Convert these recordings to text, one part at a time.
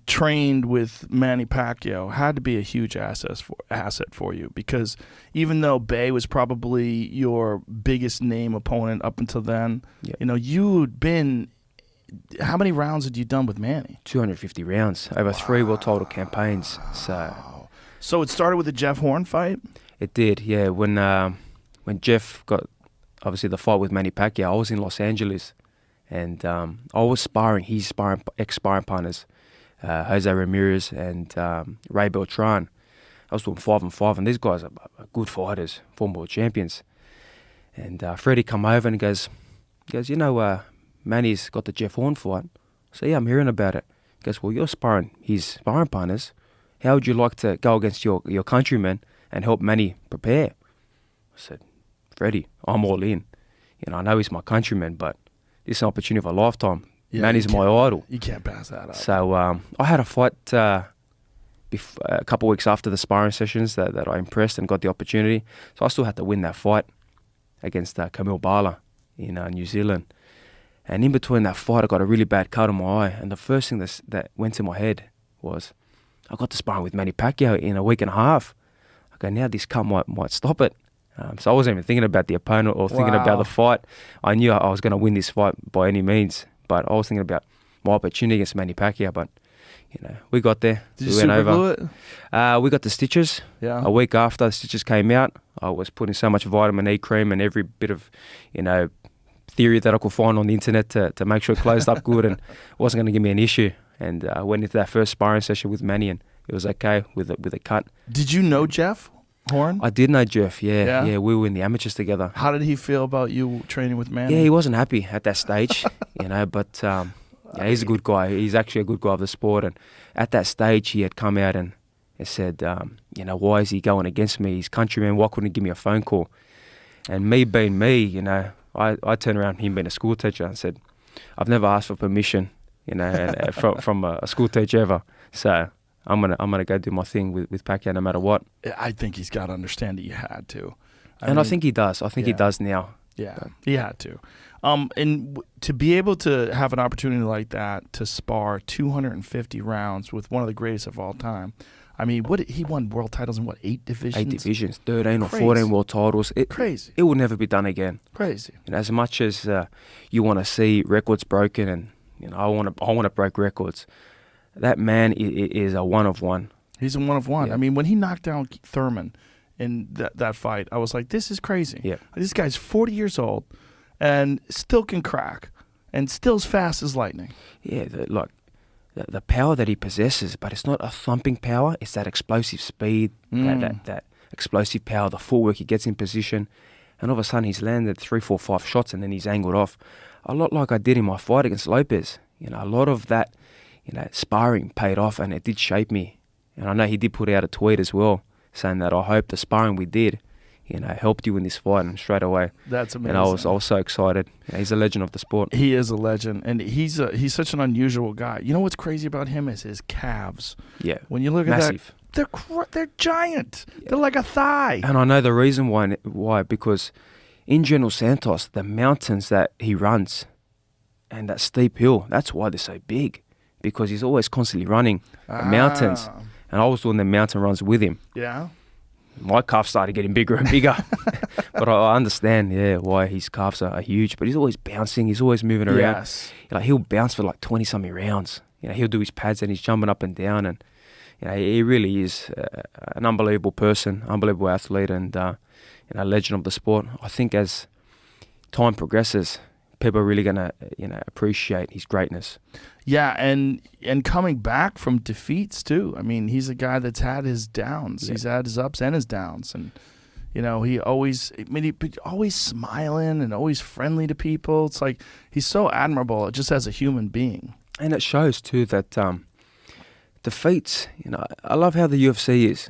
trained with Manny Pacquiao had to be a huge asset for you, because even though Bay was probably your biggest name opponent up until then, you'd been. How many rounds had you done with Manny? 250 rounds over 3 world title campaigns. So it started with the Jeff Horn fight? It did, yeah. When Jeff got, obviously, the fight with Manny Pacquiao, I was in Los Angeles, and I was sparring his ex-sparring partners, Jose Ramirez and Ray Beltran. I was doing 5-on-5, and these guys are good fighters, former world champions. And Freddie come over and goes, Manny's got the Jeff Horn fight. So yeah, I'm hearing about it. He goes, well, you're sparring his sparring partners. How would you like to go against your countrymen and help Manny prepare? I said, Freddie, I'm all in. I know he's my countryman, but this is an opportunity of a lifetime. Yeah, Manny's my idol. You can't pass that up. So I had a fight a couple of weeks after the sparring sessions that I impressed and got the opportunity. So I still had to win that fight against Camille Bala in New Zealand. And in between that fight, I got a really bad cut on my eye. And the first thing that went to my head was, I got to sparring with Manny Pacquiao in a week and a half. I go, now this cut might stop it. So I wasn't even thinking about the opponent or thinking about the fight. I knew I was going to win this fight by any means. But I was thinking about my opportunity against Manny Pacquiao. But, we got there. Did you super glue it? We got the stitches. Yeah. A week after the stitches came out, I was putting so much vitamin E cream and every bit of, theory that I could find on the internet to make sure it closed up good and wasn't going to give me an issue. And I went into that first sparring session with Manny, and it was okay with a cut. Did you know Jeff Horn? I did know Jeff, yeah. We were in the amateurs together. How did he feel about you training with Manny? Yeah, he wasn't happy at that stage, but he's a good guy. He's actually a good guy of the sport. And at that stage, he had come out and said, why is he going against me? He's countryman. Why couldn't he give me a phone call? And me being me, I turned around, him being a school teacher, and said, I've never asked for permission, from a school teacher ever. So I'm gonna go do my thing with Pacquiao no matter what. I think he's got to understand that you had to. I think he does. I think he does now. Yeah, he had to. And to be able to have an opportunity like that to spar 250 rounds with one of the greatest of all time. I mean, he won world titles in 8 divisions? 8 divisions, 13 or 14 world titles. Crazy. It will never be done again. Crazy. As much as you want to see records broken, and I want to break records, that man is a one of one. He's a one of one. Yeah. I mean, when he knocked down Thurman in that fight, I was like, this is crazy. Yeah. This guy's 40 years old and still can crack and still as fast as lightning. Yeah, the power that he possesses, but it's not a thumping power. It's that explosive speed, that explosive power, the footwork he gets in position. And all of a sudden he's landed 3, 4, 5 shots and then he's angled off. A lot like I did in my fight against Lopez. A lot of that, sparring paid off and it did shape me. And I know he did put out a tweet as well saying that I hope the sparring we did, helped you in this fight, and straight away. That's amazing. And I was so excited. He's a legend of the sport. He is a legend, and he's such an unusual guy. You know what's crazy about him is his calves. Yeah, when you look massive. At that, they're giant. Yeah. They're like a thigh. And I know the reason why, because in General Santos, the mountains that he runs and that steep hill, that's why they're so big, because he's always constantly running the mountains. And I was doing the mountain runs with him. Yeah. My calves started getting bigger and bigger. But I understand, why his calves are huge. But he's always bouncing. He's always moving around. Yes. He'll bounce for 20-something rounds. He'll do his pads and he's jumping up and down. And he really is an unbelievable person, unbelievable athlete, and a legend of the sport. I think as time progresses, people are really going to appreciate his greatness. Yeah, and coming back from defeats too. I mean, he's a guy that's had his downs. Yeah. He's had his ups and his downs, and he always smiling and always friendly to people. It's like he's so admirable just as a human being. And it shows too that defeats. I love how the UFC is.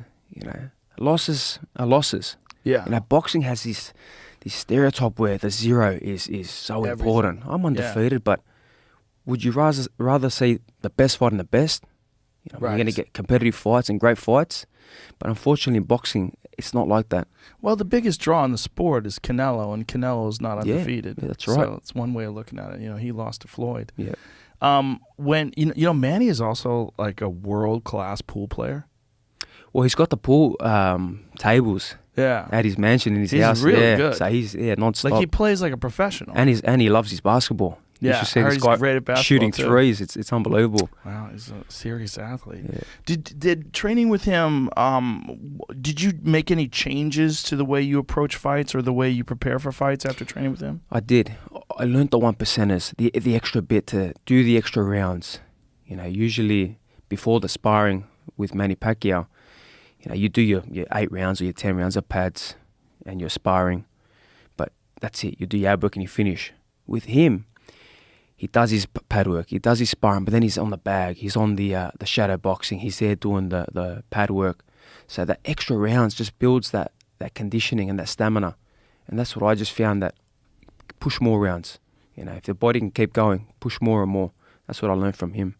Losses are losses. Yeah. Boxing has this stereotype where the zero is so important. I'm undefeated, but would you rather see the best fighting the best? Right. You're going to get competitive fights and great fights. But unfortunately in boxing, it's not like that. Well, the biggest draw in the sport is Canelo, and Canelo's not undefeated. Yeah, that's right. So it's one way of looking at it. He lost to Floyd. Yeah. When you know, Manny is also like a world class pool player. Well, he's got the pool tables Yeah, at his mansion in his he's house. really good. So he's non-stop. Like he plays like a professional. and he loves his basketball. You Yeah, should see I heard this he's guy great at basketball, shooting too. threes. It's unbelievable. Wow, he's a serious athlete. Yeah. Did training with him? Did you make any changes to the way you approach fights or the way you prepare for fights after training with him? I did. I learned the 1%ers, the extra bit to do the extra rounds. You know, usually before the sparring with Manny Pacquiao, you know, you do your 8 rounds or your 10 rounds of pads and your sparring, but that's it. You do your ab work and you finish. With him, he does his pad work, he does his sparring, but then he's on the bag, he's on the shadow boxing, he's there doing the pad work. So the extra rounds just builds that conditioning and that stamina. And that's what I just found, that push more rounds. You know, if the body can keep going, push more and more. That's what I learned from him.